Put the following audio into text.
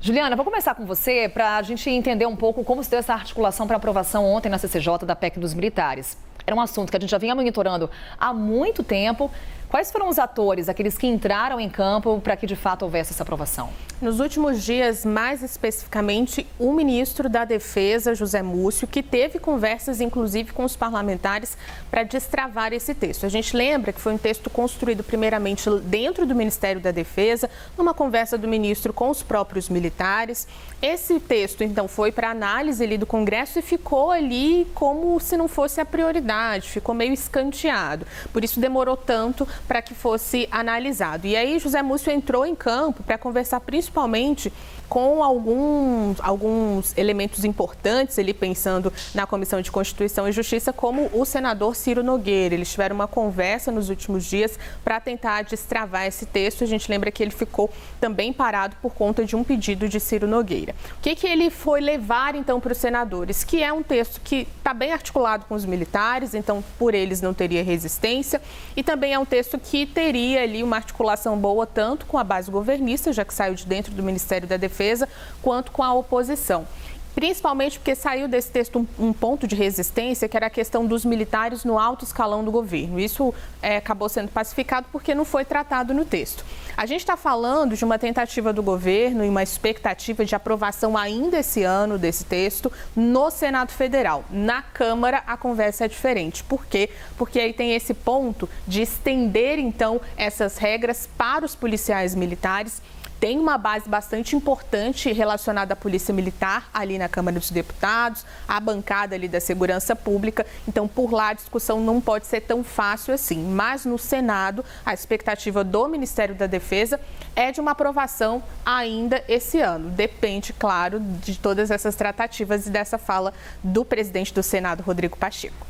Juliana, vou começar com você para a gente entender um pouco como se deu essa articulação para aprovação ontem na CCJ da PEC dos militares. Era um assunto que a gente já vinha monitorando há muito tempo. Quais foram os atores, aqueles que entraram em campo para que de fato houvesse essa aprovação? Nos últimos dias, mais especificamente, o ministro da Defesa, José Múcio, que teve conversas, inclusive, com os parlamentares para destravar esse texto. A gente lembra que foi um texto construído primeiramente dentro do Ministério da Defesa, numa conversa do ministro com os próprios militares. Esse texto, então, foi para análise ali do Congresso e ficou ali como se não fosse a prioridade, ficou meio escanteado. Por isso demorou tanto para que fosse analisado. E aí José Múcio entrou em campo para conversar principalmente com alguns elementos importantes, ele pensando na Comissão de Constituição e Justiça, como o senador Ciro Nogueira. Eles tiveram uma conversa nos últimos dias para tentar destravar esse texto. A gente lembra que ele ficou também parado por conta de um pedido de Ciro Nogueira. O que ele foi levar, então, para os senadores? Que é um texto que está bem articulado com os militares, então, por eles não teria resistência, e também é um texto que teria ali uma articulação boa tanto com a base governista, já que saiu de dentro do Ministério da Defesa, quanto com a oposição. Principalmente porque saiu desse texto um ponto de resistência, que era a questão dos militares no alto escalão do governo. Isso acabou sendo pacificado porque não foi tratado no texto. A gente está falando de uma tentativa do governo e uma expectativa de aprovação ainda esse ano desse texto no Senado Federal. Na Câmara, a conversa é diferente. Por quê? Porque aí tem esse ponto de estender, então, essas regras para os policiais militares. Tem uma base bastante importante relacionada à Polícia Militar ali na Câmara dos Deputados, a bancada ali da Segurança Pública. Então, por lá, a discussão não pode ser tão fácil assim. Mas no Senado, a expectativa do Ministério da Defesa é de uma aprovação ainda esse ano. Depende, claro, de todas essas tratativas e dessa fala do presidente do Senado, Rodrigo Pacheco.